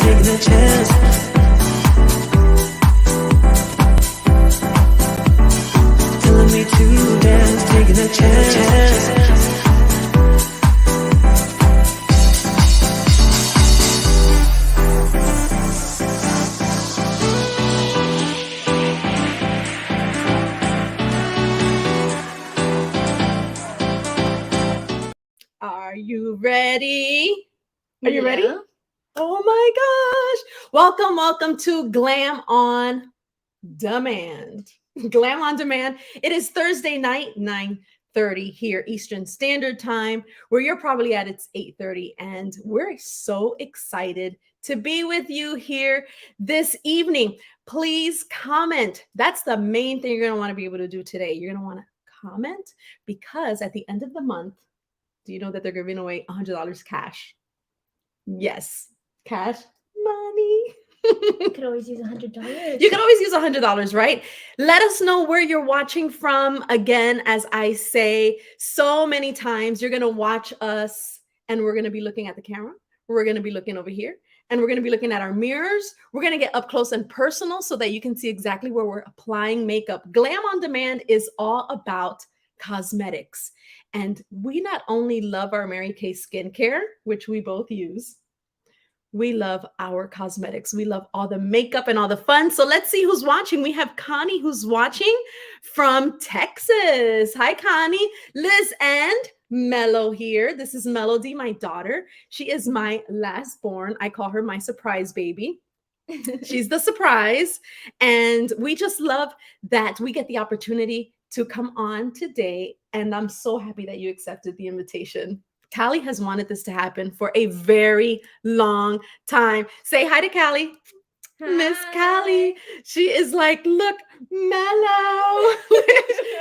taking a chance. Telling me to dance, taking a chance. Are you ready? Are you ready? Oh my gosh. Welcome to Glam on Demand. Glam on Demand. It is Thursday night, 9:30 here Eastern Standard Time, where you're probably at it's 8:30, and we're so excited to be with you here this evening. Please comment. That's the main thing you're going to want to be able to do today. You're going to want to comment because at the end of the month, do you know that they're giving away $100 cash? Yes, cash money. You could always use $100. You can always use $100, right? Let us know where you're watching from. Again, as I say so many times, you're going to watch us and we're going to be looking at the camera. We're going to be looking over here and we're going to be looking at our mirrors. We're going to get up close and personal so that you can see exactly where we're applying makeup. Glam on Demand is all about cosmetics. And we not only love our Mary Kay skincare, which we both use, we love our cosmetics. We love all the makeup and all the fun. So let's see who's watching. We have Connie who's watching from Texas. Hi, Connie. Liz and Mello here. This is Melody, my daughter. She is my last born. I call her my surprise baby. She's the surprise. And we just love that we get the opportunity to come on today. And I'm so happy that you accepted the invitation. Callie has wanted this to happen for a very long time. Say hi to Callie. Miss Callie. She is like, look, Mellow.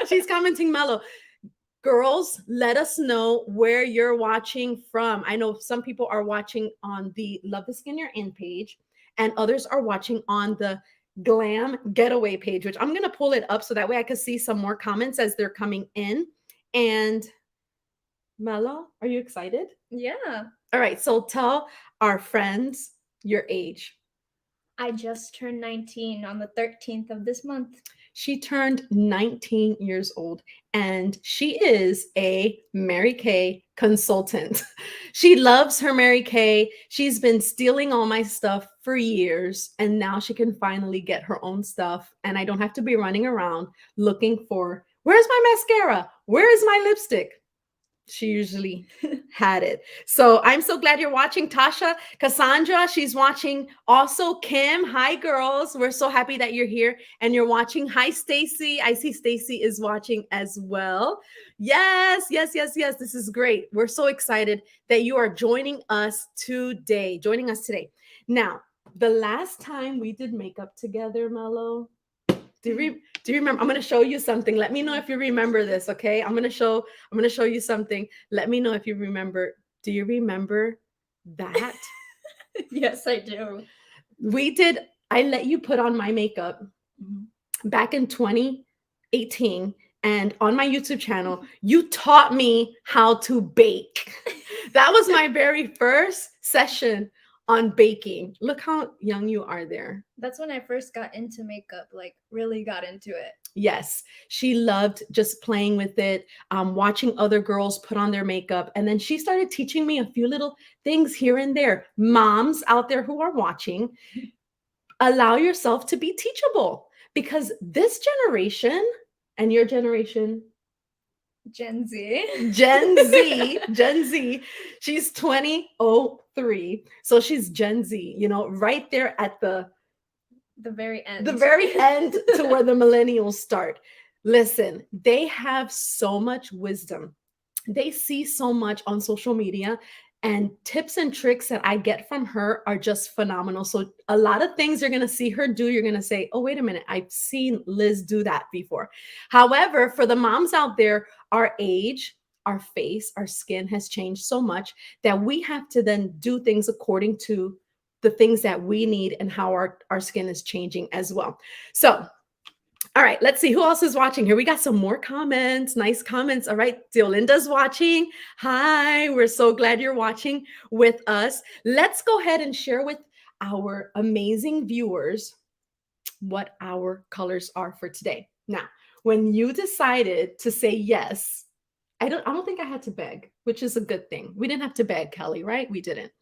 She's commenting Mellow. Girls, let us know where you're watching from. I know some people are watching on the Love the Skin You're In page, and others are watching on the Glam Getaway page, which I'm going to pull it up so that way I can see some more comments as they're coming in. And Mello, are you excited? Yeah. All right. So tell our friends your age. I just turned 19 on the 13th of this month. She turned 19 years old and she is a Mary Kay consultant. She loves her Mary Kay. She's been stealing all my stuff for years and now she can finally get her own stuff. And I don't have to be running around looking for, where's my mascara? Where is my lipstick? She usually had it. So I'm so glad you're watching. Tasha, Cassandra, she's watching. Also, Kim, hi girls. We're so happy that you're here and you're watching. Hi, Stacy. I see Stacy is watching as well. Yes. This is great. We're so excited that you are joining us today. Now, the last time we did makeup together, Mello, do you remember? I'm going to show you something. Let me know if you remember this, okay? I'm going to show you something. Let me know if you remember. Do you remember that? Yes, I do. I let you put on my makeup back in 2018 and on my YouTube channel, you taught me how to bake. That was my very first session on baking. Look how young you are there. That's when I first got into makeup, like really got into it. Yes, she loved just playing with it, watching other girls put on their makeup. And then she started teaching me a few little things here and there. Moms out there who are watching, allow yourself to be teachable because this generation and your generation, Gen Z. She's 2003. So she's Gen Z, right there at the very end. The very end to where the millennials start. Listen, they have so much wisdom. They see so much on social media and tips and tricks that I get from her are just phenomenal. So a lot of things you're going to see her do, you're going to say, oh, wait a minute, I've seen Liz do that before. However, for the moms out there, our age, our face, our skin has changed so much that we have to then do things according to the things that we need and how our skin is changing as well. So, all right, let's see who else is watching here. We got some more comments, nice comments. All right, Deolinda's watching. Hi, we're so glad you're watching with us. Let's go ahead and share with our amazing viewers what our colors are for today. Now, when you decided to say yes, I don't think I had to beg, which is a good thing. We didn't have to beg, Kelly, right? We didn't.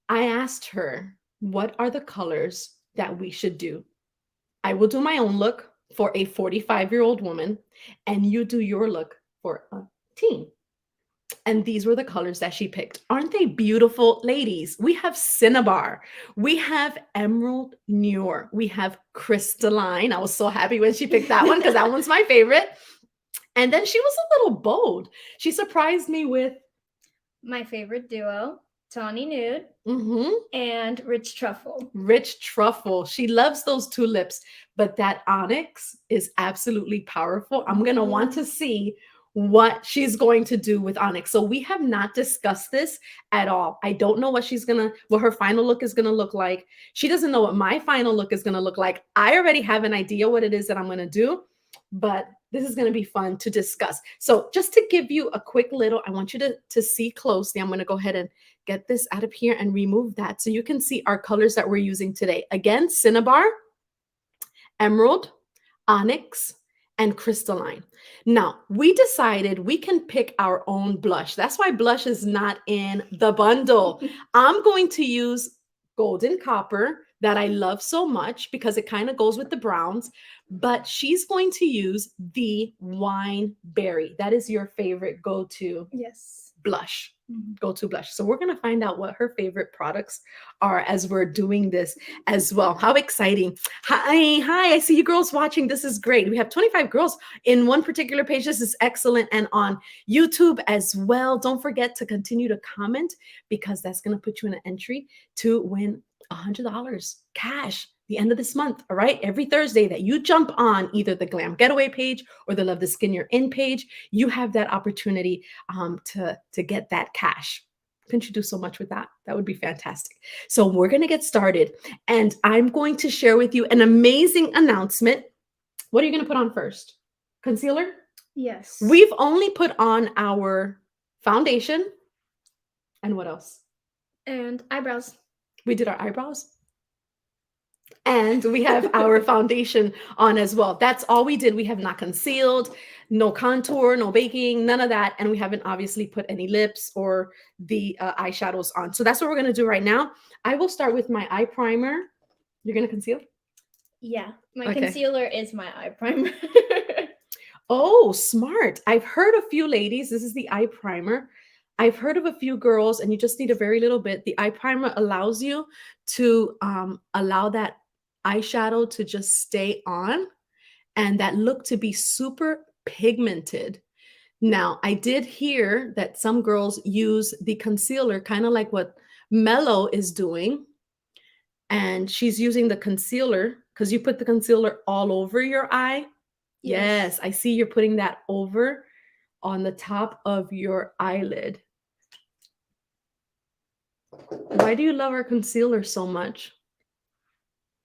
I asked her, what are the colors that we should do? I will do my own look for a 45-year-old woman, and you do your look for a teen. And these were the colors that she picked. Aren't they beautiful, ladies? We have Cinnabar. We have Emerald Noir. We have Crystalline. I was so happy when she picked that one because that one's my favorite. And then she was a little bold. She surprised me with My favorite duo, Tawny Nude mhm, and Rich Truffle. Rich Truffle. She loves those tulips, but that onyx is absolutely powerful. I'm going to want to see what she's going to do with onyx. So we have not discussed this at all. I don't know what what her final look is going to look like. She doesn't know what my final look is going to look like. I already have an idea what it is that I'm going to do, but this is going to be fun to discuss. So just to give you a quick little, I want you to see closely. I'm going to go ahead and get this out of here and remove that so you can see our colors that we're using today. Again, Cinnabar, Emerald, Onyx, and Crystalline. Now, we decided we can pick our own blush. That's why blush is not in the bundle. I'm going to use Golden Copper that I love so much because it kind of goes with the browns, but she's going to use the Wine Berry. That is your favorite go-to Yes. blush. Go-to blush. So we're going to find out what her favorite products are as we're doing this as well. How exciting. Hi, I see you girls watching. This is great. We have 25 girls in one particular page. This is excellent. And on YouTube as well. Don't forget to continue to comment because that's going to put you in an entry to win $100 cash the end of this month. All right. Every Thursday that you jump on either the Glam Getaway page or the Love the Skin You're In page, you have that opportunity to get that cash. Couldn't you do so much with that? That would be fantastic. So we're going to get started and I'm going to share with you an amazing announcement. What are you going to put on first? Concealer? Yes. We've only put on our foundation and what else? And eyebrows. We did our eyebrows. And we have our foundation on as well. That's all we did. We have not concealed, no contour, no baking, none of that. And we haven't obviously put any lips or the eyeshadows on. So that's what we're going to do right now. I will start with my eye primer. You're going to conceal? Yeah. My Okay. concealer is my eye primer. Oh, smart. I've heard a few ladies. This is the eye primer. I've heard of a few girls, and you just need a very little bit. The eye primer allows you to allow that eyeshadow to just stay on and that look to be super pigmented. Now, I did hear that some girls use the concealer kind of like what Mellow is doing. And she's using the concealer because you put the concealer all over your eye. Yes, I see you're putting that over on the top of your eyelid. Why do you love our concealer so much?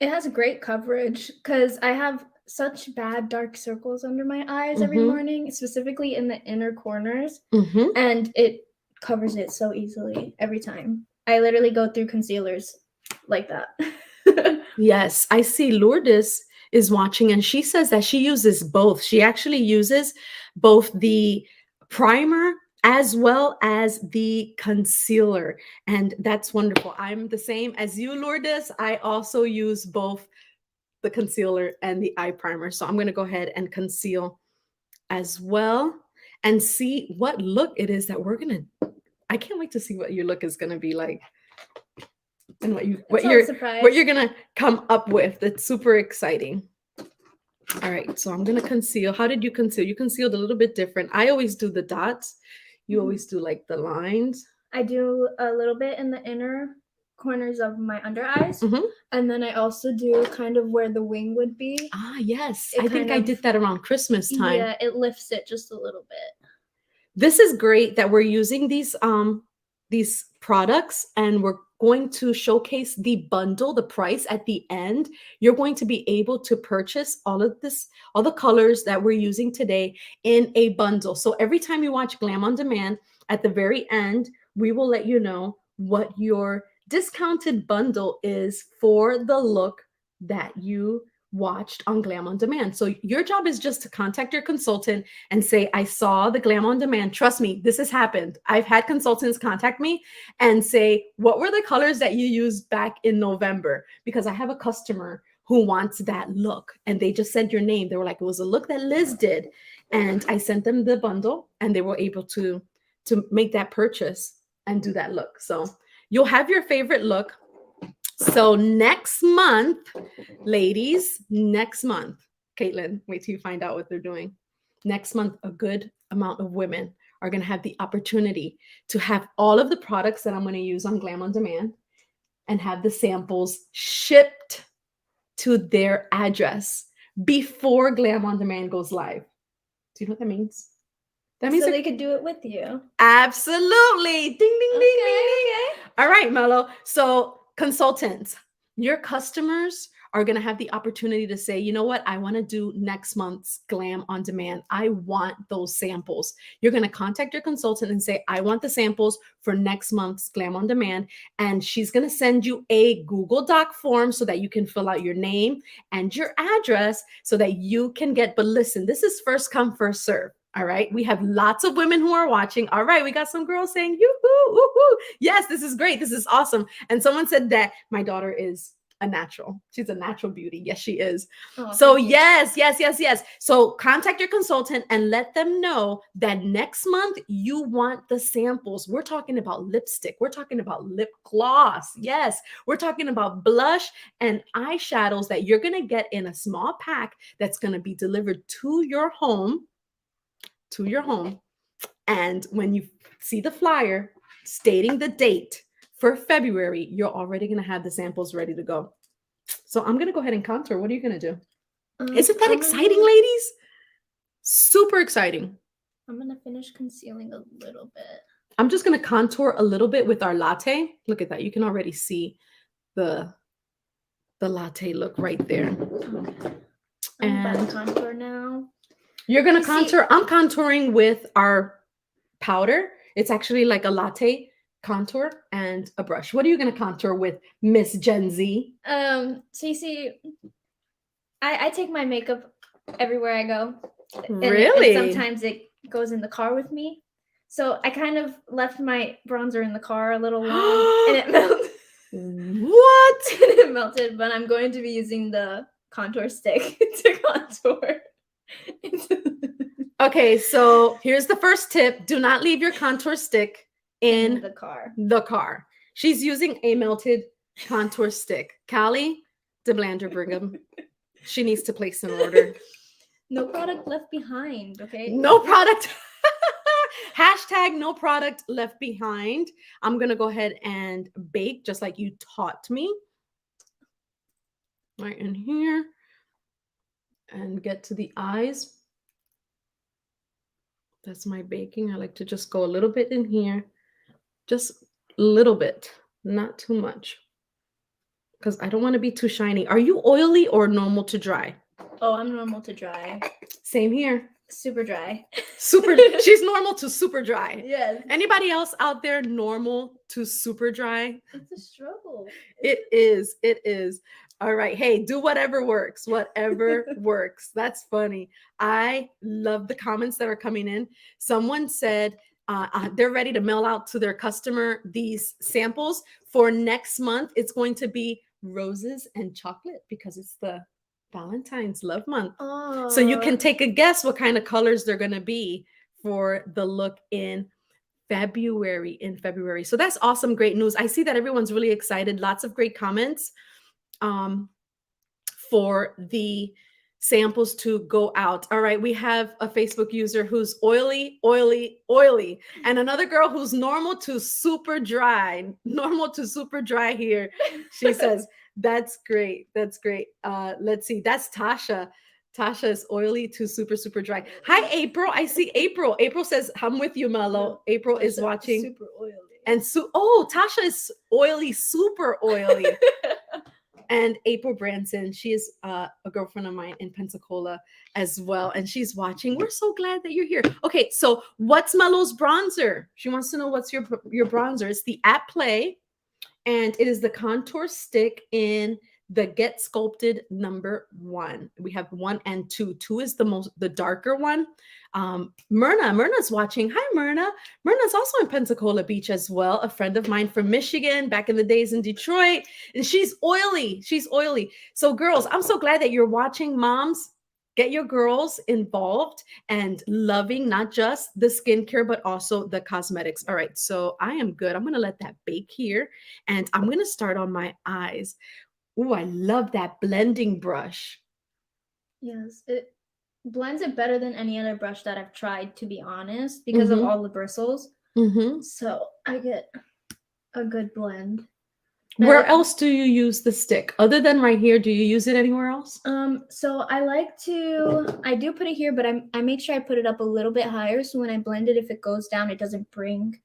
It has great coverage because I have such bad dark circles under my eyes every morning, specifically in the inner corners, and it covers it so easily every time. I literally go through concealers like that. Yes, I see Lourdes is watching and she says that she uses both. She actually uses both the primer as well as the concealer. And that's wonderful. I'm the same as you, Lourdes. I also use both the concealer and the eye primer. So I'm going to go ahead and conceal as well and see what look it is that we're going to. I can't wait to see what your look is going to be like. And what you're gonna come up with. That's super exciting. All right, so I'm gonna conceal. How did you conceal? You concealed a little bit different. I always do the dots. You always do like the lines. I do a little bit in the inner corners of my under eyes, and then I also do kind of where the wing would be. Ah, yes. I think I did that around Christmas time. Yeah, it lifts it just a little bit. This is great that we're using these products and we're going to showcase the bundle, the price at the end. You're going to be able to purchase all of this, all the colors that we're using today in a bundle. So every time you watch Glam on Demand, at the very end, we will let you know what your discounted bundle is for the look that you watched on Glam on Demand. So your job is just to contact your consultant and say, I saw the Glam on Demand. Trust me, this has happened. I've had consultants contact me and say, what were the colors that you used back in November? Because I have a customer who wants that look. And they just said your name. They were like, it was a look that Liz did. And I sent them the bundle and they were able to make that purchase and do that look. So you'll have your favorite look. So next month, ladies, next month, Caitlin, wait till you find out what they're doing. Next month, a good amount of women are going to have the opportunity to have all of the products that I'm going to use on Glam on Demand and have the samples shipped to their address before Glam on Demand goes live. Do you know what that means? That means so they could do it with you. Absolutely. Ding, ding, ding, ding, ding. Okay. All right, Mello. So consultants, your customers are going to have the opportunity to say, you know what? I want to do next month's Glam on Demand. I want those samples. You're going to contact your consultant and say, I want the samples for next month's Glam on Demand. And she's going to send you a Google Doc form so that you can fill out your name and your address so that you can get, but listen, this is first come, first serve. All right. We have lots of women who are watching. All right. We got some girls saying, yoo-hoo, woo-hoo. Yes, this is great. This is awesome. And someone said that my daughter is a natural. She's a natural beauty. Yes, she is. Oh, So thank you. yes. So contact your consultant and let them know that next month you want the samples. We're talking about lipstick. We're talking about lip gloss. Yes. We're talking about blush and eyeshadows that you're going to get in a small pack that's going to be delivered to your home. And when you see the flyer stating the date for February, you're already going to have the samples ready to go. So I'm going to go ahead and contour. What are you going to do? Isn't that exciting, ladies? Super exciting. I'm going to finish concealing a little bit. I'm just going to contour a little bit with our latte. Look at that. You can already see the latte look right there. Okay. I'm about to contour now. You're going to contour. I'm contouring with our powder. It's actually like a latte contour and a brush. What are you going to contour with, Miss Gen Z? So you see, I take my makeup everywhere I go. Really? And sometimes it goes in the car with me. So I kind of left my bronzer in the car a little long and it melted. What? It melted, but I'm going to be using the contour stick to contour. Okay, so here's the first tip. Do not leave your contour stick in the car. She's using a melted contour stick. Callie DeBlander Brigham. She needs to place an order. No product left behind, okay? No product. Hashtag no product left behind. I'm going to go ahead and bake just like you taught me. Right in here. And get to the eyes. That's my baking. I like to just go a little bit in here. Just a little bit, not too much. Because I don't want to be too shiny. Are you oily or normal to dry? Oh, I'm normal to dry. Same here. Super dry. Super. She's normal to super dry. Yes. Anybody else out there normal to super dry? It's a struggle. It is. It is. All right. Hey, do whatever works. Whatever works. That's funny. I love the comments that are coming in. Someone said they're ready to mail out to their customer these samples for next month. It's going to be roses and chocolate because it's the Valentine's love month. Oh. So you can take a guess what kind of colors they're going to be for the look in February. So that's awesome. Great news. I see that everyone's really excited. Lots of great comments for the samples to go out. All right. We have a Facebook user who's oily, and another girl who's normal to super dry here. She says, that's great. That's great. Let's see. That's Tasha. Tasha is oily to super dry. Hi, April. I see April. April says, I'm with you, Mello. April is watching. Super oily. And Tasha is oily, super oily. And April Branson, she is a girlfriend of mine in Pensacola as well. And she's watching. We're so glad that you're here. Okay, so what's Mello's bronzer? She wants to know what's your bronzer. It's the At Play. And it is the contour stick in the Get Sculpted #1. We have 1 and 2. 2 is the darker one. Myrna's watching. Hi, Myrna. Myrna's also in Pensacola Beach as well. A friend of mine from Michigan back in the days in Detroit. And she's oily. She's oily. So girls, I'm so glad that you're watching. Moms, get your girls involved and loving not just the skincare, but also the cosmetics. All right, so I am good. I'm going to let that bake here. And I'm going to start on my eyes. Ooh, I love that blending brush. Yes, it blends it better than any other brush that I've tried, to be honest, because of all the bristles. So I get a good blend. Where else do you use the stick? Other than right here, do you use it anywhere else? So I do put it here, but I make sure I put it up a little bit higher, so when I blend it, if it goes down, it doesn't bring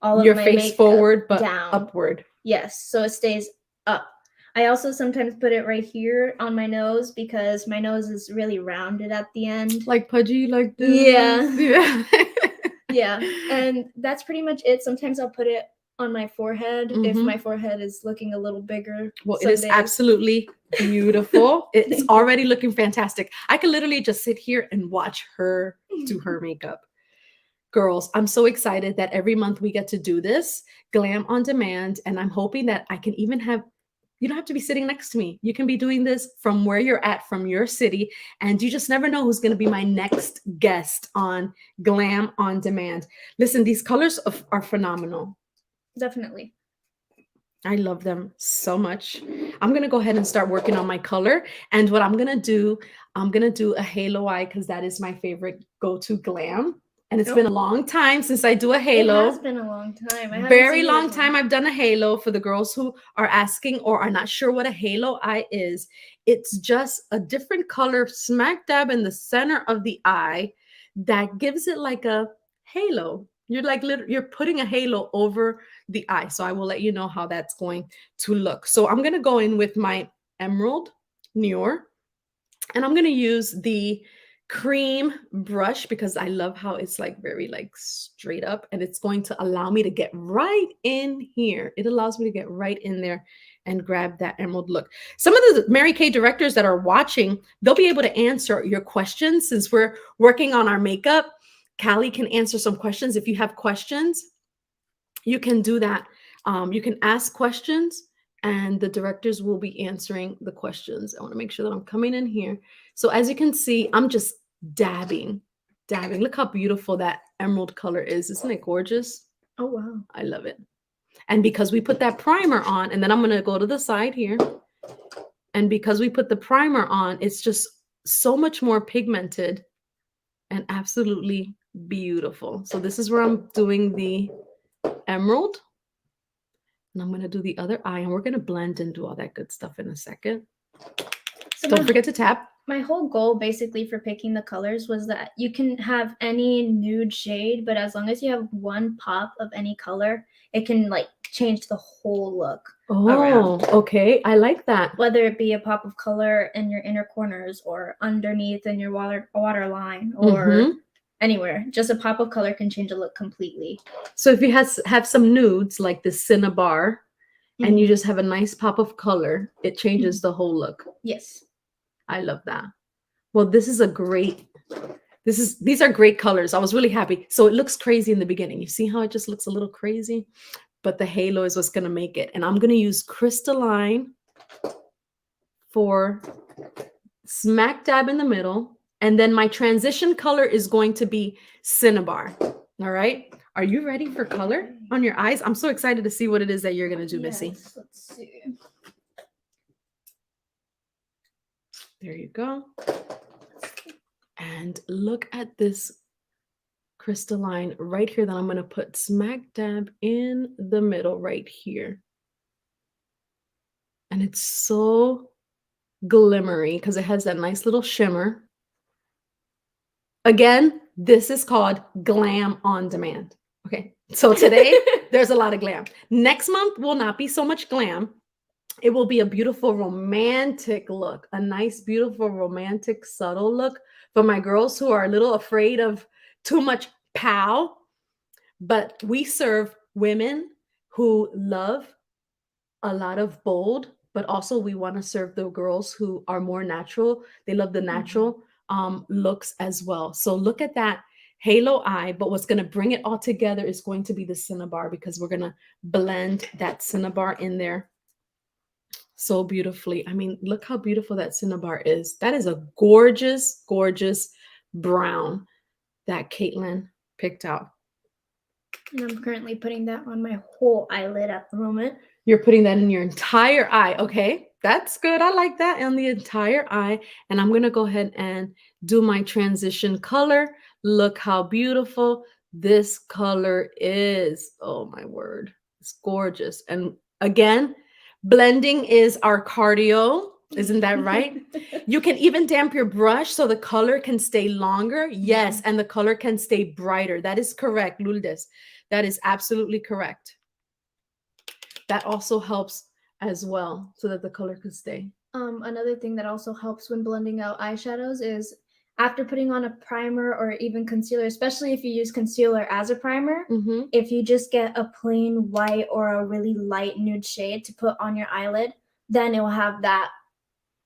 all your of my face makeup forward, but down. upward. Yes, so it stays up. I also sometimes put it right here on my nose because my nose is really rounded at the end. Like pudgy, like this? Yeah. Yeah, and that's pretty much it. Sometimes I'll put it on my forehead if my forehead is looking a little bigger. Well, it is absolutely beautiful. It's already looking fantastic. I could literally just sit here and watch her do her makeup. Girls, I'm so excited that every month we get to do this Glam on Demand, and I'm hoping that I can even have, you don't have to be sitting next to me. You can be doing this from where you're at, from your city, and you just never know who's going to be my next guest on Glam on Demand. Listen, these colors are phenomenal. Definitely. I love them so much. I'm going to go ahead and start working on my color. And what I'm going to do a halo eye because that is my favorite go-to glam. And it's been a long time since I do a halo. It has been a long time. Very long time I've done a halo. For the girls who are asking or are not sure what a halo eye is, it's just a different color smack dab in the center of the eye that gives it like a halo. You're putting a halo over the eye. So I will let you know how that's going to look. So I'm going to go in with my Emerald Noir, and I'm going to use the cream brush because I love how it's like very like straight up, and it's going to allow me to get right in here. It allows me to get right in there and grab that emerald look. Some of the Mary Kay directors that are watching, they'll be able to answer your questions since we're working on our makeup. Callie can answer some questions. If you have questions, you can do that. You can ask questions and the directors will be answering the questions. I want to make sure that I'm coming in here. So as you can see, I'm just dabbing. Look how beautiful that emerald color is. Isn't it gorgeous? Oh, wow. I love it. And because we put that primer on, and then I'm going to go to the side here. And because we put the primer on, it's just so much more pigmented and absolutely beautiful. So this is where I'm doing the emerald. And I'm going to do the other eye, and we're going to blend and do all that good stuff in a second. So don't forget to tap. My whole goal basically for picking the colors was that you can have any nude shade, but as long as you have one pop of any color, it can like change the whole look. Oh, okay. I like that. Whether it be a pop of color in your inner corners or underneath in your water line or anywhere, just a pop of color can change the look completely. So if you have some nudes like the Cinnabar and you just have a nice pop of color, it changes the whole look. Yes. I love that. Well, these are great colors. I was really happy. So it looks crazy in the beginning. You see how it just looks a little crazy? But the halo is what's going to make it. And I'm going to use crystalline for smack dab in the middle. And then my transition color is going to be Cinnabar. All right. Are you ready for color on your eyes? I'm so excited to see what it is that you're going to do, Missy. Let's see. There you go. And look at this crystalline right here that I'm going to put smack dab in the middle right here. And it's so glimmery because it has that nice little shimmer. Again, this is called Glam on Demand. Okay, so today there's a lot of glam. Next month will not be so much glam. It will be a beautiful romantic look, a nice, beautiful, romantic, subtle look for my girls who are a little afraid of too much pow. But we serve women who love a lot of bold, but also we want to serve the girls who are more natural. They love the natural looks as well. So look at that halo eye, but what's going to bring it all together is going to be the cinnabar, because we're going to blend that cinnabar in there so beautifully. I mean, look how beautiful that cinnabar is. That is a gorgeous, gorgeous brown that Caitlin picked out. And I'm currently putting that on my whole eyelid at the moment. You're putting that in your entire eye. Okay, that's good. I like that, on the entire eye. And I'm going to go ahead and do my transition color. Look how beautiful this color is. Oh my word. It's gorgeous. And again, blending is our cardio. Isn't that right? You can even damp your brush so the color can stay longer. Yes, and the color can stay brighter. That is correct, Lourdes. That is absolutely correct. That also helps as well, so that the color could stay. Another thing that also helps when blending out eyeshadows is after putting on a primer or even concealer, especially if you use concealer as a primer, if you just get a plain white or a really light nude shade to put on your eyelid, then it will have that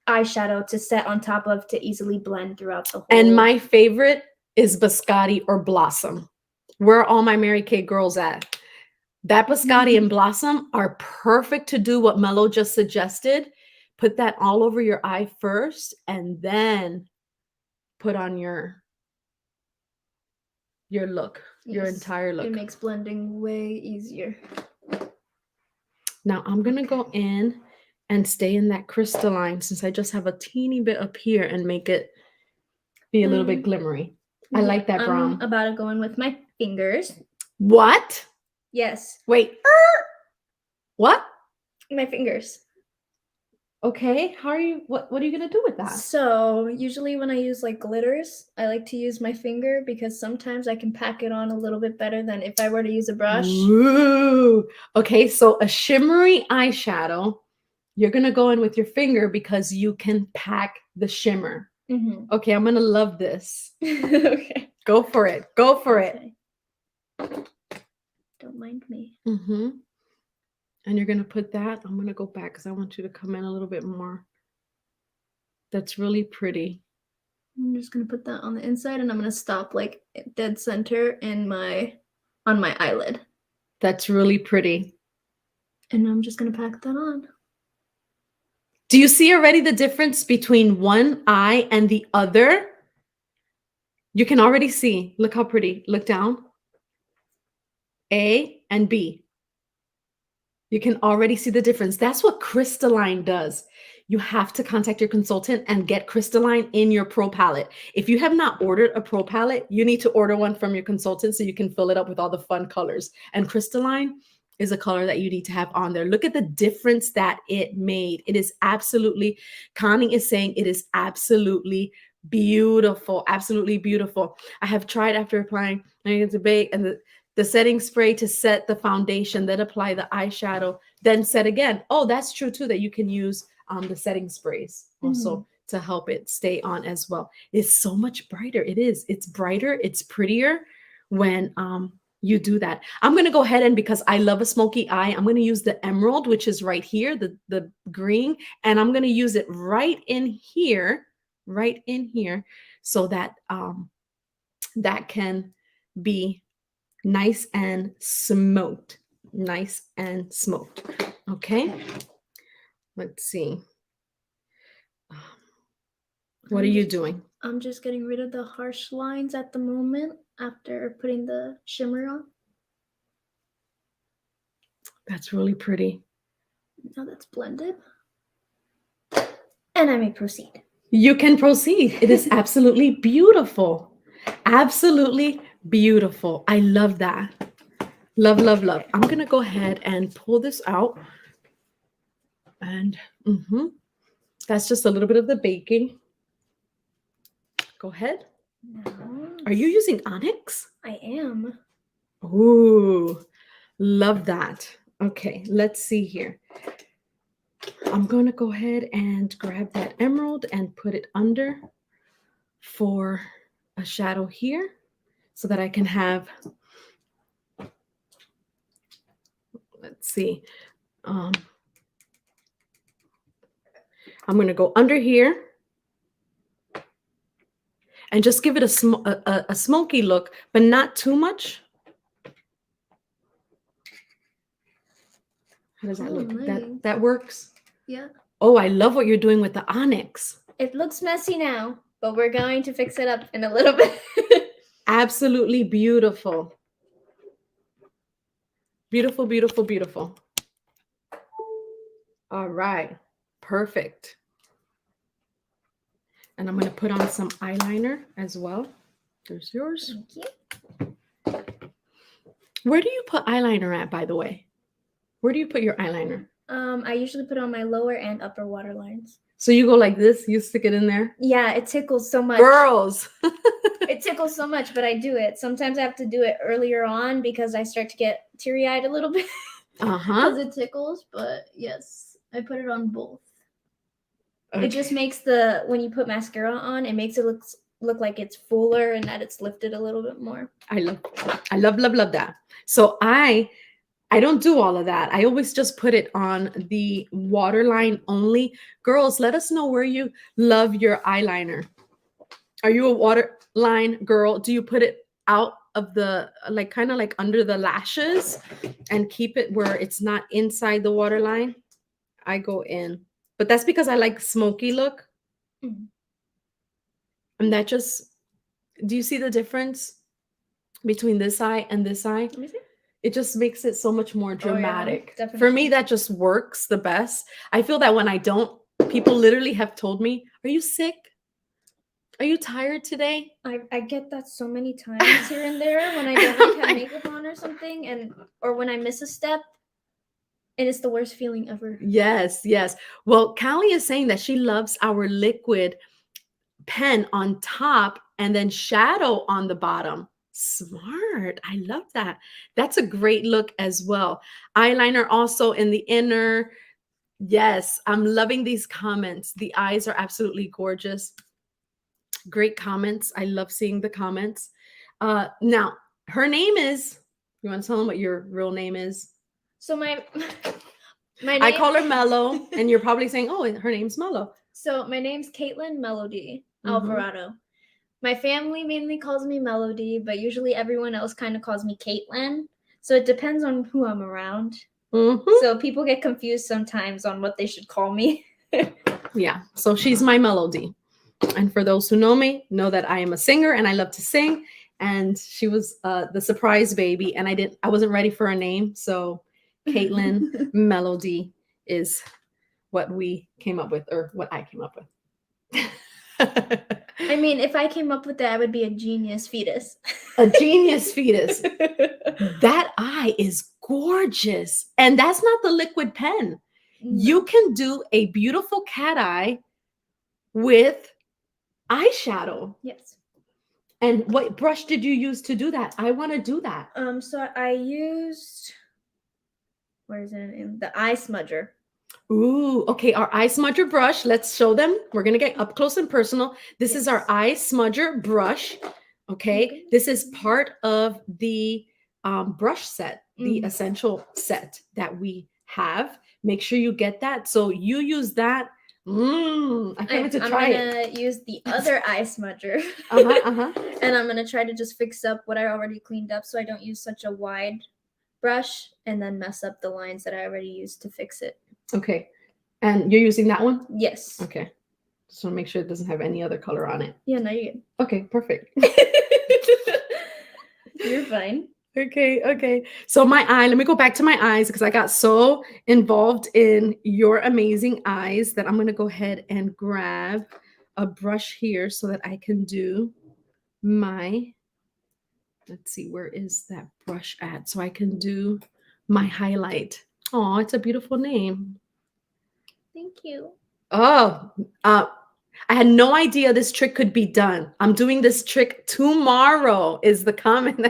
eyeshadow to set on top of to easily blend throughout the whole. And my favorite is Biscotti or Blossom. Where are all my Mary Kay girls at? That Biscotti and Blossom are perfect to do what Mello just suggested. Put that all over your eye first, and then put on your look, your entire look. It makes blending way easier. Now I'm gonna go in and stay in that crystalline, since I just have a teeny bit up here, and make it be a little bit glimmery. I like that brown. I'm about to go in with my fingers. What? Yes. Wait. What? My fingers. Okay. How are you? What are you gonna do with that? So usually when I use like glitters, I like to use my finger because sometimes I can pack it on a little bit better than if I were to use a brush. Ooh. Okay. So a shimmery eyeshadow, you're gonna go in with your finger because you can pack the shimmer. Okay. I'm gonna love this. Okay. Go for it. Go for it. Don't mind me. And you're going to put that. I'm going to go back because I want you to come in a little bit more. That's really pretty. I'm just going to put that on the inside, and I'm going to stop like dead center on my eyelid. That's really pretty. And I'm just going to pack that on. Do you see already the difference between one eye and the other? You can already see. Look how pretty. Look down. A and B. You can already see the difference. That's what crystalline does. You have to contact your consultant and get crystalline in your pro palette. If you have not ordered a pro palette, you need to order one from your consultant so you can fill it up with all the fun colors. And crystalline is a color that you need to have on there. Look at the difference that it made. It is absolutely, Connie is saying it is absolutely beautiful. Absolutely beautiful. I have tried after applying to bake and the setting spray to set the foundation, then apply the eyeshadow, then set again. Oh, that's true too, that you can use the setting sprays also to help it stay on as well. It's so much brighter. It is. It's brighter. It's prettier when you do that. I'm going to go ahead and, because I love a smoky eye, I'm going to use the emerald, which is right here, the green, and I'm going to use it right in here, so that that can be nice and smoked. Okay. Let's see. What are you doing? I'm just getting rid of the harsh lines at the moment after putting the shimmer on. That's really pretty. Now that's blended. And I may proceed. You can proceed. It is absolutely beautiful. Absolutely beautiful. I love that. Love, love, love. I'm going to go ahead and pull this out. And that's just a little bit of the baking. Go ahead. Are you using onyx? I am. Ooh, love that. Okay, let's see here. I'm going to go ahead and grab that emerald and put it under for a shadow here so that I can have, let's see, I'm going to go under here and just give it a smoky look, but not too much. How does that look? nice. That works? Yeah. Oh, I love what you're doing with the onyx. It looks messy now, but we're going to fix it up in a little bit. Absolutely beautiful. Beautiful, beautiful, beautiful. All right. Perfect. And I'm going to put on some eyeliner as well. There's yours. Thank you. Where do you put eyeliner at, by the way? Where do you put your eyeliner? I usually put on my lower and upper waterlines. So you go like this, you stick it in there? Yeah, it tickles so much. Girls. It tickles so much, but I do it. Sometimes I have to do it earlier on because I start to get teary-eyed a little bit. Uh-huh. Because it tickles, but yes, I put it on both. Okay. It just makes when you put mascara on, it makes it look like it's fuller and that it's lifted a little bit more. I love that. So I don't do all of that. I always just put it on the waterline only. Girls, let us know where you love your eyeliner. Are you a waterline girl? Do you put it out of the, like, kind of like under the lashes and keep it where it's not inside the waterline? I go in, but that's because I like smoky look. Mhm. And that just, do you see the difference between this eye and this eye? Let me see. It just makes it so much more dramatic. Yeah, For me, that just works the best. I feel that when I don't, people literally have told me, "Are you sick? Are you tired today?" I get that so many times here and there when I don't like have makeup on or something, or when I miss a step, and it's the worst feeling ever. Yes, yes. Well, Callie is saying that she loves our liquid pen on top and then shadow on the bottom. Smart. I love that. That's a great look as well. Eyeliner also in the inner. Yes, I'm loving these comments. The eyes are absolutely gorgeous. Great comments. I love seeing the comments. Now, her name is, you want to tell them what your real name is? So my name, I call her Mellow, and you're probably saying, oh, her name's Mellow. So my name's Caitlin Melody Alvarado. My family mainly calls me Melody, but usually everyone else kind of calls me Caitlin. So it depends on who I'm around. So people get confused sometimes on what they should call me. Yeah, so she's my Melody. And for those who know me, know that I am a singer and I love to sing. And she was the surprise baby, and I wasn't ready for a name. So Caitlin Melody is what we came up with, or what I came up with. I mean, if I came up with that, I would be a genius fetus. A genius fetus. That eye is gorgeous. And that's not the liquid pen. No. You can do a beautiful cat eye with eyeshadow. Yes. And what brush did you use to do that? I want to do that. So I used, where is it? The eye smudger. Ooh, okay. Our eye smudger brush. Let's show them. We're going to get up close and personal. This is our eye smudger brush. Okay. This is part of the brush set, the essential set that we have. Make sure you get that. So you use that. I can't wait to try it. I'm going to use the other eye smudger. And I'm going to try to just fix up what I already cleaned up so I don't use such a wide brush and then mess up the lines that I already used to fix it. Okay. And you're using that one? Yes. Okay. Just want to make sure it doesn't have any other color on it. Yeah, no, you're good. Okay, perfect. You're fine. Okay. So my eye, let me go back to my eyes because I got so involved in your amazing eyes that I'm going to go ahead and grab a brush here so that I can do my, let's see, where is that brush at? So I can do my highlight. Oh, it's a beautiful name. Thank you. Oh, I had no idea this trick could be done. I'm doing this trick tomorrow is the comment.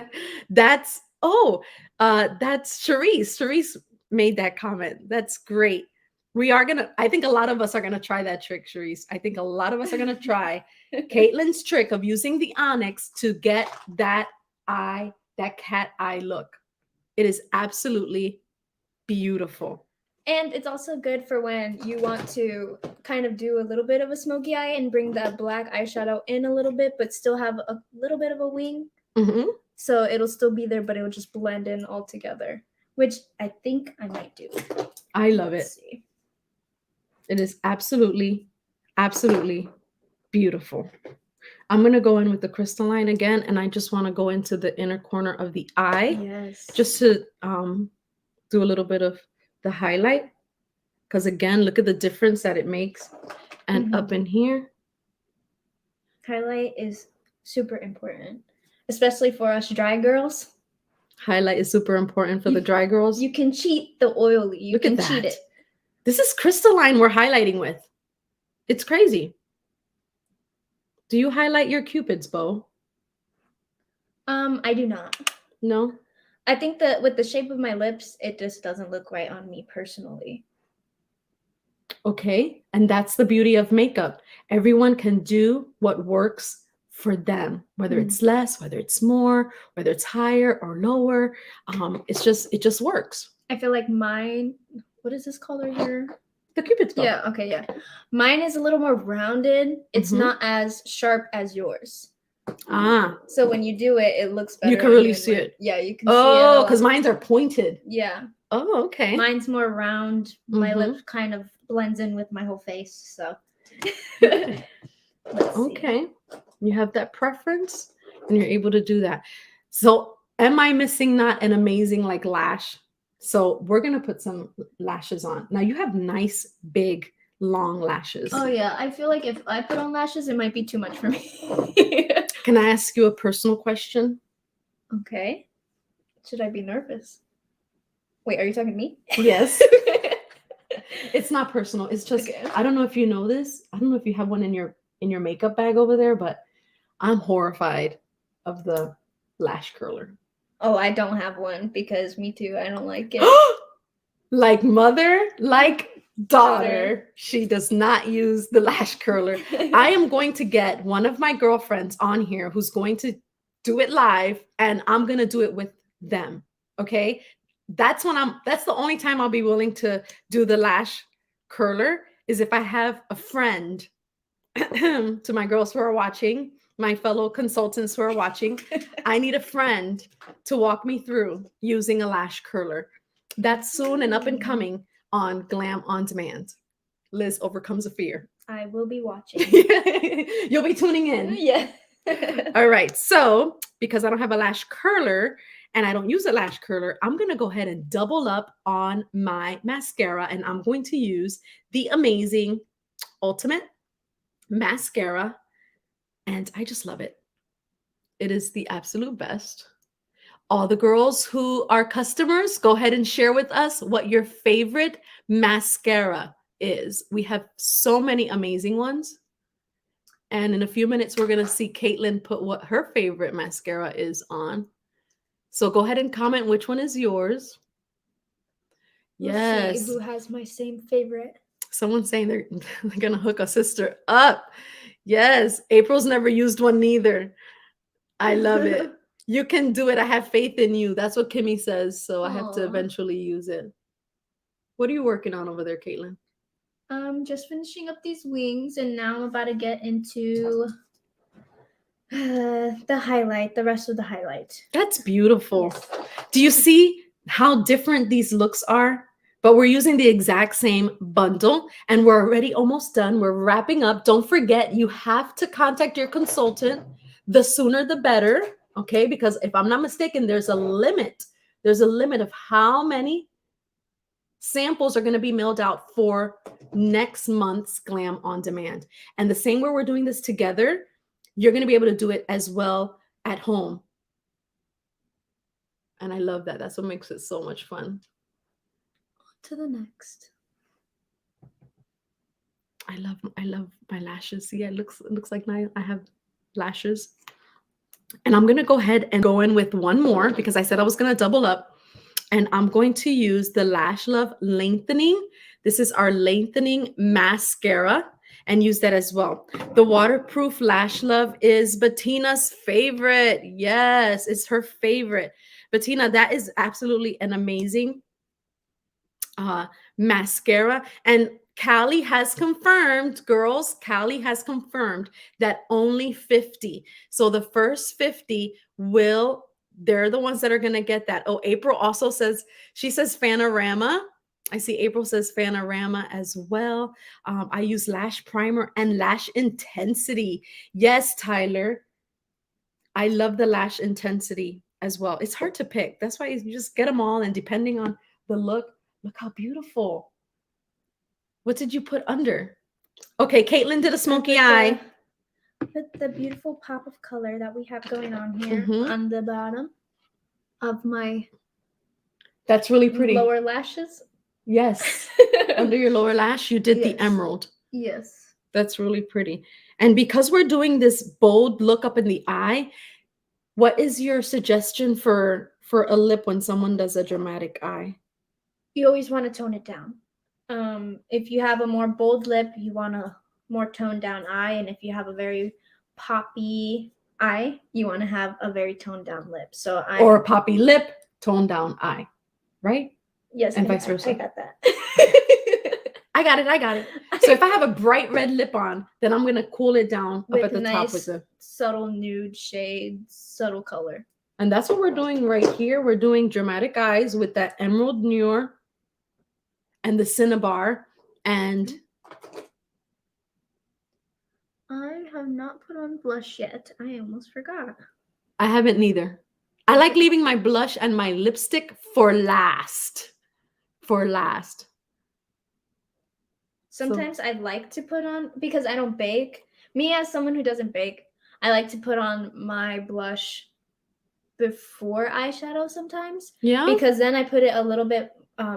That's Charisse. Charisse made that comment. That's great. I think a lot of us are going to try that trick, Charisse. I think a lot of us are going to try Caitlin's trick of using the onyx to get that cat eye look. It is absolutely beautiful. And it's also good for when you want to kind of do a little bit of a smoky eye and bring that black eyeshadow in a little bit, but still have a little bit of a wing. Mm-hmm. So it'll still be there, but it'll just blend in all together, which I think I might do. I love Let's it. see. It is absolutely, absolutely beautiful. I'm going to go in with the crystalline again, and I just want to go into the inner corner of the eye Yes. just to do a little bit of the highlight. Because again, look at the difference that it makes. And up in here. Highlight is super important, especially for us dry girls. Highlight is super important for the dry girls. You can cheat the oily. You Look can at cheat that. it. This is crystalline we're highlighting with. It's crazy. Do you highlight your Cupid's bow? I do not. No? I think that with the shape of my lips, it just doesn't look right on me personally. Okay. And that's the beauty of makeup. Everyone can do what works for them, whether it's less, whether it's more, whether it's higher or lower. It just works. I feel like mine, what is this color here? The Cupid's bow. Yeah, okay, yeah. Mine is a little more rounded. It's not as sharp as yours. Ah. So when you do it, it looks better. You can really see it. Yeah, you can see it. Oh, because mine's are pointed. Yeah. Oh, okay. Mine's more round. My lip kind of blends in with my whole face. So Okay. let's see. Okay. You have that preference and you're able to do that. So am I missing not an amazing like lash? So we're going to put some lashes on. Now you have nice, big, long lashes. Oh yeah. I feel like if I put on lashes, it might be too much for me. Can I ask you a personal question? Okay. Should I be nervous? Wait, are you talking to me? Yes. It's not personal. It's just, Okay. I don't know if you know this. I don't know if you have one in your makeup bag over there, but I'm horrified of the lash curler. Oh, I don't have one because me too. I don't like it. Like mother, like daughter. She does not use the lash curler. I am going to get one of my girlfriends on here who's going to do it live, and I'm going to do it with them. Okay. That's the only time I'll be willing to do the lash curler is if I have a friend. To my girls who are watching, my fellow consultants who are watching, I need a friend to walk me through using a lash curler. That's soon and up and coming on Glam on Demand. Liz overcomes a fear. I will be watching. You'll be tuning in. Yeah. All right. So because I don't have a lash curler and I don't use a lash curler, I'm going to go ahead and double up on my mascara, and I'm going to use the amazing Ultimate Mascara, and I just love it. It is the absolute best. All the girls who are customers, go ahead and share with us what your favorite mascara is. We have so many amazing ones. And in a few minutes, we're going to see Caitlin put what her favorite mascara is on. So go ahead and comment which one is yours. Yes. Let's see who has my same favorite. Someone's saying they're going to hook a sister up. Yes. April's never used one neither. I love it. You can do it. I have faith in you. That's what Kimmy says. So I have to eventually use it. What are you working on over there, Caitlin? Just finishing up these wings, and now I'm about to get into the rest of the highlight. That's beautiful. Yes. Do you see how different these looks are? But we're using the exact same bundle, and we're already almost done. We're wrapping up. Don't forget, you have to contact your consultant. The sooner, the better. Okay, because if I'm not mistaken, there's a limit. There's a limit of how many samples are going to be mailed out for next month's Glam on Demand. And the same way we're doing this together, you're going to be able to do it as well at home. And I love that. That's what makes it so much fun. To the next. I love my lashes. See, it looks like I have lashes. And I'm going to go ahead and go in with one more because I said I was going to double up. And I'm going to use the Lash Love Lengthening. This is our lengthening mascara, and use that as well. The waterproof Lash Love is Bettina's favorite. Yes, it's her favorite. Bettina, that is absolutely an amazing mascara. And Callie has confirmed, girls, Callie has confirmed that only 50. So the first 50 will, they're the ones that are going to get that. Oh, April also says, she says Fanorama. I see April says Fanorama as well. I use lash primer and lash intensity. Yes, Tyler. I love the lash intensity as well. It's hard to pick. That's why you just get them all. And depending on the look how beautiful. What did you put under? Okay, Caitlin did a smoky eye. Put the beautiful pop of color that we have going on here Mhm. on the bottom of my That's really pretty. lower lashes. Yes. Under your lower lash, you did the Yes. emerald. Yes. That's really pretty. And because we're doing this bold look up in the eye, what is your suggestion for a lip when someone does a dramatic eye? You always want to tone it down. If you have a more bold lip, you want a more toned down eye. And if you have a very poppy eye, you want to have a very toned down lip. So or a poppy lip, toned down eye, right? Yes, and vice versa. I got that. I got it. So if I have a bright red lip on, then I'm gonna cool it down with up at the nice, top with the subtle nude shade, subtle color. And that's what we're doing right here. We're doing dramatic eyes with that emerald Noir and the Cinnabar. And I have not put on blush yet. I almost forgot. I haven't neither. I like leaving my blush and my lipstick for last. For last. Sometimes I like to put on, because I don't bake. Me as someone who doesn't bake, I like to put on my blush before eyeshadow sometimes. Yeah. Because then I put it a little bit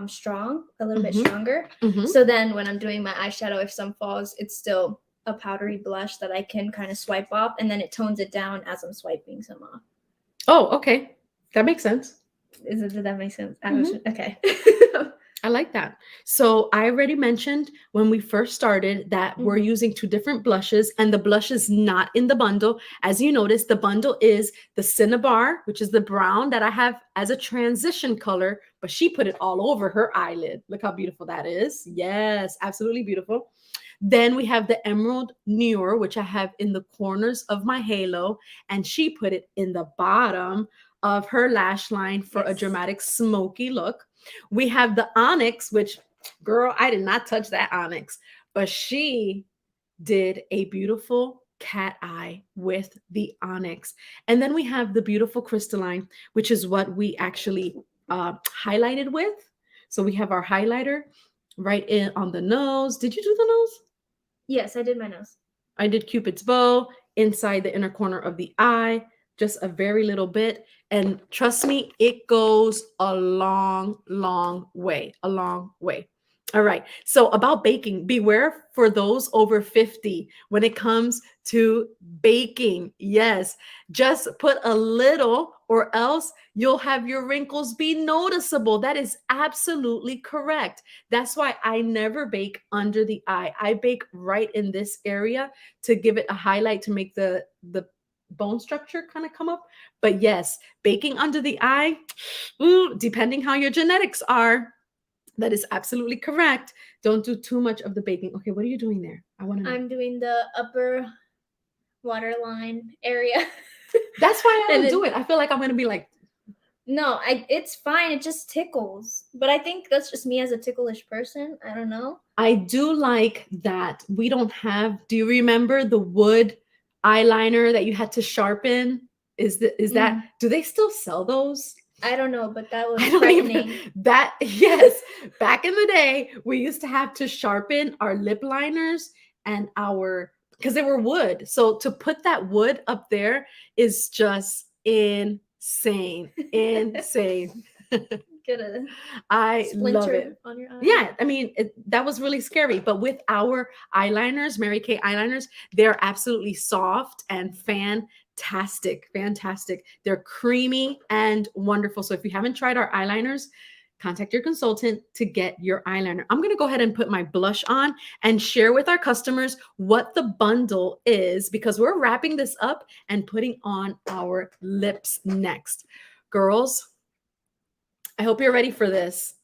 strong, a little bit stronger. So then when I'm doing my eyeshadow, if some falls, it's still a powdery blush that I can kind of swipe off, and then it tones it down as I'm swiping some off. Oh, okay. That makes sense. Did that make sense? Okay. I like that. So I already mentioned when we first started that we're using 2 different blushes, and the blush is not in the bundle. As you notice, the bundle is the Cinnabar, which is the brown that I have as a transition color, but she put it all over her eyelid. Look how beautiful that is. Yes, absolutely beautiful. Then we have the Emerald Noir, which I have in the corners of my halo, and she put it in the bottom of her lash line for a dramatic smoky look. We have the Onyx, which, girl, I did not touch that Onyx, but she did a beautiful cat eye with the Onyx. And then we have the beautiful crystalline, which is what we actually highlighted with. So we have our highlighter right in on the nose. Did you do the nose? Yes, I did my nose. I did Cupid's bow inside the inner corner of the eye, just a very little bit. And trust me, it goes a long, long way, a long way. All right. So about baking, beware for those over 50 when it comes to baking. Yes, just put a little or else you'll have your wrinkles be noticeable. That is absolutely correct. That's why I never bake under the eye. I bake right in this area to give it a highlight, to make the bone structure kind of come up. But yes, baking under the eye, depending how your genetics are, that is absolutely correct. Don't do too much of the baking. Okay, what are you doing there? I want to know. I'm doing the upper waterline area. That's why I don't do it. I feel like I'm going to be like, no, it's fine. It just tickles. But I think that's just me as a ticklish person. I don't know. I do like that we don't have, do you remember the wood eyeliner that you had to sharpen? Is that, do they still sell those? I don't know, but that was frightening. Yes, back in the day, we used to have to sharpen our lip liners and because they were wood. So to put that wood up there is just insane. I love it. On your eye. Yeah, I mean, that was really scary. But with our eyeliners, Mary Kay eyeliners, they're absolutely soft and fantastic. They're creamy and wonderful. So if you haven't tried our eyeliners, contact your consultant to get your eyeliner. I'm going to go ahead and put my blush on and share with our customers what the bundle is, because we're wrapping this up and putting on our lips next. Girls, I hope you're ready for this.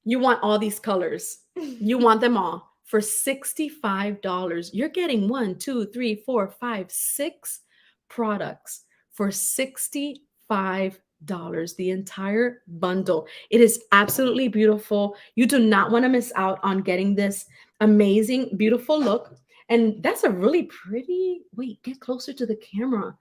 You want all these colors. You want them all for $65. You're getting 1, 2, 3, 4, 5, 6 products for $65. The entire bundle. It is absolutely beautiful. You do not want to miss out on getting this amazing, beautiful look. And that's a really pretty, wait, get closer to the camera.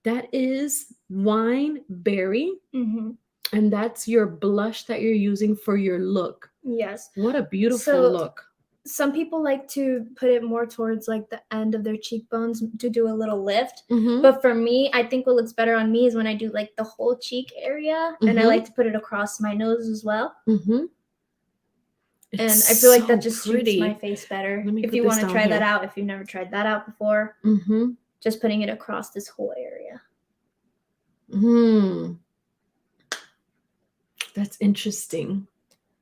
That is wine berry. Mm-hmm. And that's your blush that you're using for your look. Yes. What a beautiful So, look. Some people like to put it more towards like the end of their cheekbones to do a little lift. Mhm. But for me, I think what looks better on me is when I do like the whole cheek area, and I Mhm. like to put it across my nose as well. Mhm. And It's I feel like so that just suits pretty. my face better. Let me If put you this want to down try that here. out, if you've never tried that out before, Mhm. just putting it across this whole area. Hmm. That's interesting.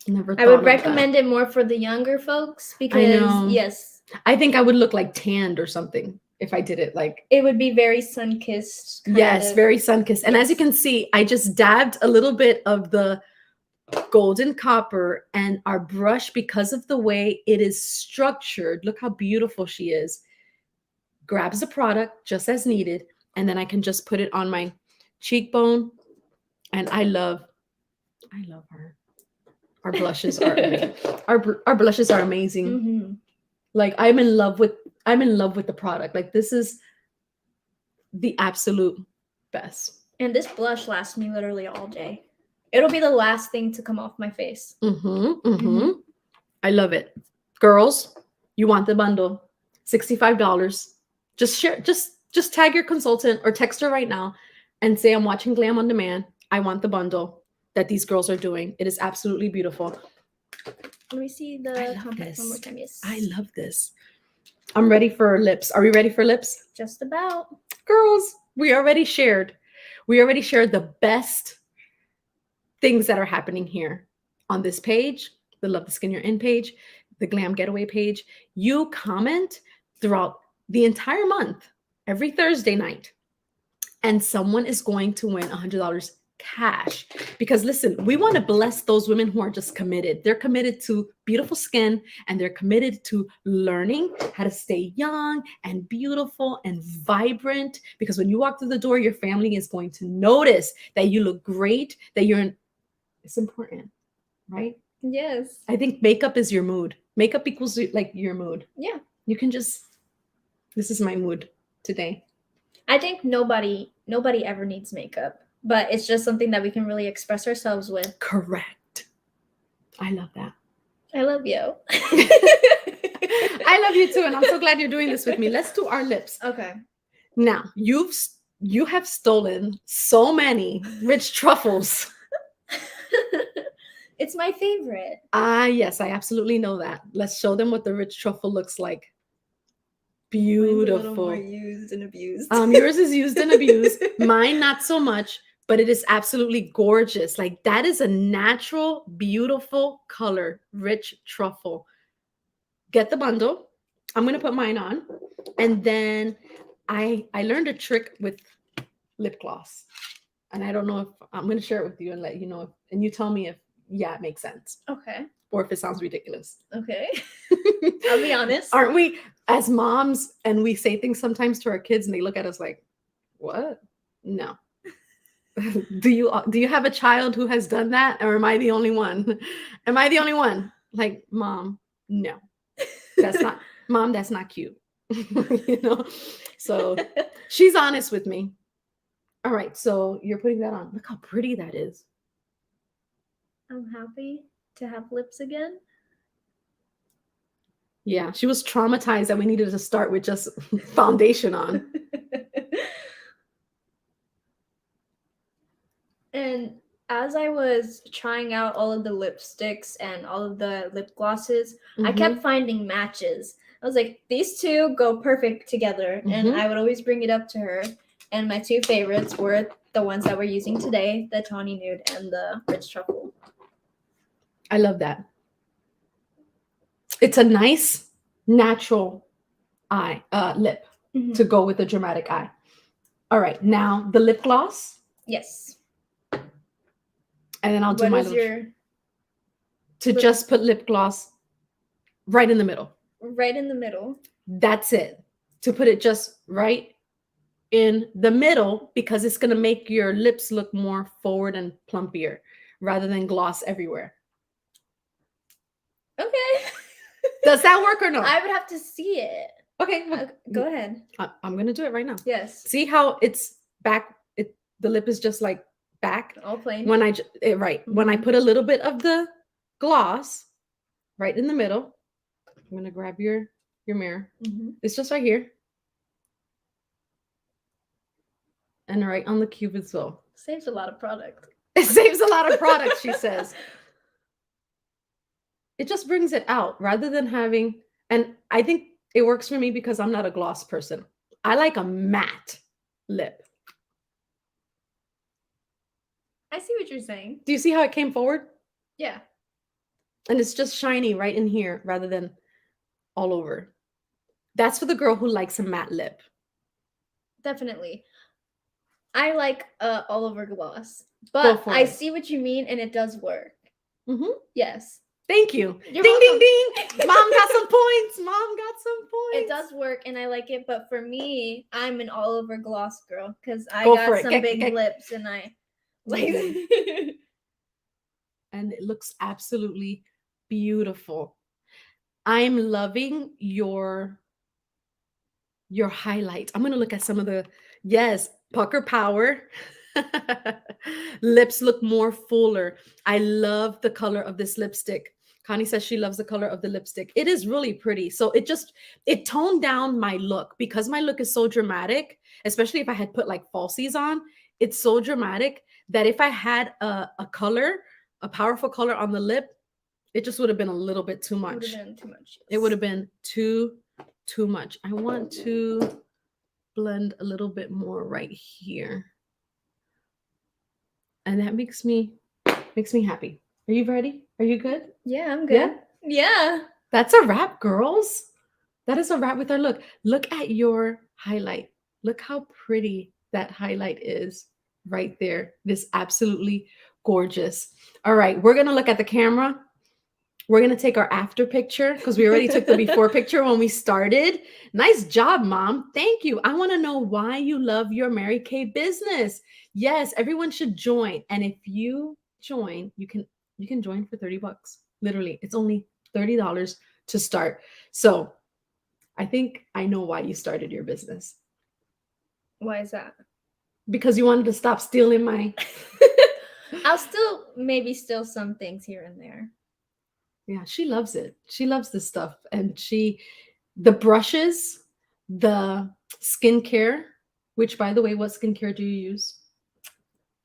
Never thought I would of recommend that. it more for the younger folks I because know. yes, I think I would look like tanned or something if I did it like it would be very sun-kissed kind yes, of. very sun-kissed. And as you Yes. can see, I just dabbed a little bit of the golden copper, and our brush, because of the way it is structured, look how beautiful she is, grabs the product just as needed, and then I can just put it on my cheekbone. And I love her. Our blushes are amazing. Our blushes are amazing. Mm-hmm. Like I'm in love with the product. Like this is the absolute best. And this blush lasts me literally all day. It'll be the last thing to come off my face. Mm-hmm. Mm-hmm. I love it. Girls, you want the bundle. $65. Just share, just tag your consultant or text her right now and say I'm watching Glam on Demand. I want the bundle that these girls are doing. It is absolutely beautiful. Let me see I the love compact one more this. time. Yes. I love this. I'm ready for lips. Are we ready for lips? Just about. Girls, we already shared. We already shared the best things that are happening here on this page, the Love the Skin You're In page, the Glam Getaway page. You comment throughout the entire month, every Thursday night, and someone is going to win $100 cash. Because listen, we want to bless those women who are just committed. They're committed to beautiful skin, and they're committed to learning how to stay young and beautiful and vibrant. Because when you walk through the door, your family is going to notice that you look great, that you're in. It's important, right? Yes. I think makeup is your mood. Makeup equals like your mood. Yeah. You can just, this is my mood today. I think nobody ever needs makeup, but it's just something that we can really express ourselves with. Correct. I love that. I love you. I love you too, and I'm so glad you're doing this with me. Let's do our lips. Okay. Now, you have stolen so many rich truffles. It's my favorite. Yes, I absolutely know that. Let's show them what the rich truffle looks like. Mine's a little Beautiful. more used and abused. Yours is used and abused. Mine not so much, but it is absolutely gorgeous. Like that is a natural, beautiful color, rich truffle. Get the bundle. I'm gonna put mine on, and then I learned a trick with lip gloss, and I don't know if I'm gonna share it with you and let you know, and you tell me if it makes sense Okay. or if it sounds ridiculous. Okay. I'll be honest. Aren't we as moms, and we say things sometimes to our kids and they look at us like, what? No. Do you have a child who has done that, or am I the only one? Am I the only one? Like, mom, no. That's not mom, that's not cute. You know? So she's honest with me. All right, so you're putting that on. Look how pretty that is. I'm happy to have lips again. Yeah, she was traumatized that we needed to start with just foundation on. And as I was trying out all of the lipsticks and all of the lip glosses, I kept finding matches. I was like, these two go perfect together. And I would always bring it up to her. And my two favorites were the ones that we're using today, the Tawny Nude and the Rich Truffle. I love that. It's a nice, natural eye, lip to go with the dramatic eye. All right, now the lip gloss. Yes. And then I'll do my little... to just put lip gloss right in the middle. Right in the middle. That's it. To put it just right in the middle, because it's going to make your lips look more forward and plumpier rather than gloss everywhere. Okay. Does that work or no? I would have to see it. Okay. Go ahead. I'm going to do it right now. Yes. See how it's back? The lip is just like back. All plain. When when I put a little bit of the gloss right in the middle, I'm going to grab your mirror. It's just right here. And right on the cube as well. Saves a lot of product. It saves a lot of product, she says. It just brings it out rather than having, and I think it works for me because I'm not a gloss person. I like a matte lip. I see what you're saying. Do you see how it came forward? Yeah. And it's just shiny right in here rather than all over. That's for the girl who likes a matte lip. Definitely. I like all over gloss, but I see what you mean, and it does work. Yes. Thank you. You're ding, welcome. ding, ding. Mom got some points. Mom got some points. It does work, and I like it. But for me, I'm an all over gloss girl because I Go got some big lips, and I like. And it looks absolutely beautiful. I'm loving your highlight. I'm gonna look at some of the pucker power. Lips look more fuller. I love the color of this lipstick. Connie says she loves the color of the lipstick. It is really pretty. So it toned down my look because my look is so dramatic, especially if I had put like falsies on. It's so dramatic that if I had a powerful color on the lip, it just would have been a little bit too much. It would have been too much. Yes. It would have been too much. I want to blend a little bit more right here. And that makes me happy. Are you ready? Are you good? Yeah, I'm good. Yeah. That's a wrap, girls. That is a wrap with our look. Look at your highlight. Look how pretty that highlight is right there. This absolutely gorgeous. All right, we're going to look at the camera. We're going to take our after picture because we already took the before picture when we started. Nice job, Mom. Thank you. I want to know why you love your Mary Kay business. Yes, everyone should join. And if you join, you can join for $30. Literally, it's only $30 to start. So I think I know why you started your business. Why is that? Because you wanted to stop stealing my... I'll still maybe steal some things here and there. Yeah, she loves it. She loves this stuff. And the brushes, the skincare, which by the way, what skincare do you use?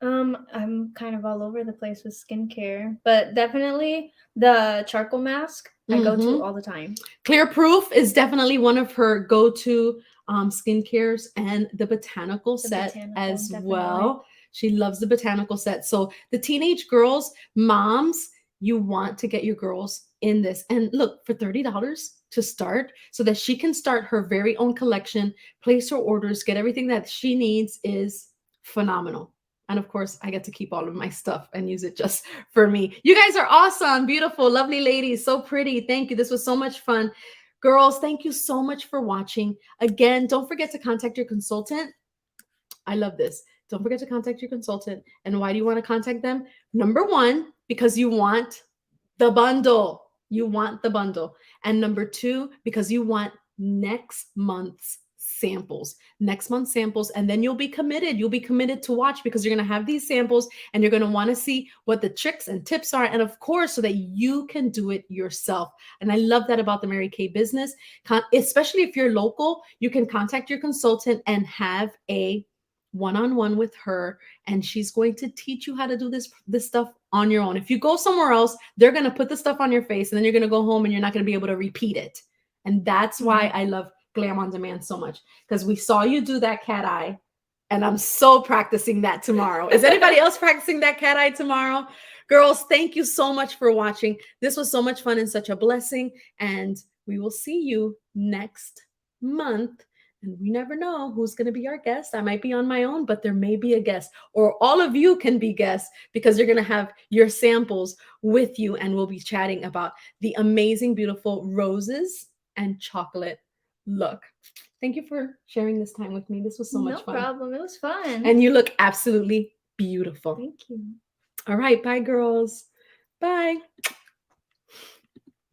I'm kind of all over the place with skincare, but definitely the charcoal mask I go to all the time. Clear Proof is definitely one of her go-to skincares, and the botanical set as well. She loves the botanical set. So the teenage girls, moms, you want to get your girls in this. And look, for $30 to start so that she can start her very own collection, place her orders, get everything that she needs is phenomenal. And of course, I get to keep all of my stuff and use it just for me. You guys are awesome, beautiful, lovely ladies, so pretty. Thank you. This was so much fun. Girls, thank you so much for watching. Again, don't forget to contact your consultant. I love this. Don't forget to contact your consultant. And why do you want to contact them? Number one, because you want the bundle. You want the bundle. And number two, because you want next month's samples. Next month's samples. And then you'll be committed. You'll be committed to watch because you're going to have these samples and you're going to want to see what the tricks and tips are. And of course, so that you can do it yourself. And I love that about the Mary Kay business. Especially if you're local, you can contact your consultant and have a one-on-one with her, and she's going to teach you how to do this stuff on your own. If you go somewhere else, they're going to put the stuff on your face and then you're going to go home and you're not going to be able to repeat it. And that's why I love Glam on Demand so much, because we saw you do that cat eye and I'm so practicing that tomorrow. Is anybody else practicing that cat eye tomorrow? Girls, thank you so much for watching. This was so much fun and such a blessing, and we will see you next month. And we never know who's going to be our guest. I might be on my own, but there may be a guest, or all of you can be guests because you're going to have your samples with you, and we'll be chatting about the amazing, beautiful roses and chocolate look. Thank you for sharing this time with me. This was so much fun. No problem. It was fun. And you look absolutely beautiful. Thank you. All right. Bye, girls. Bye.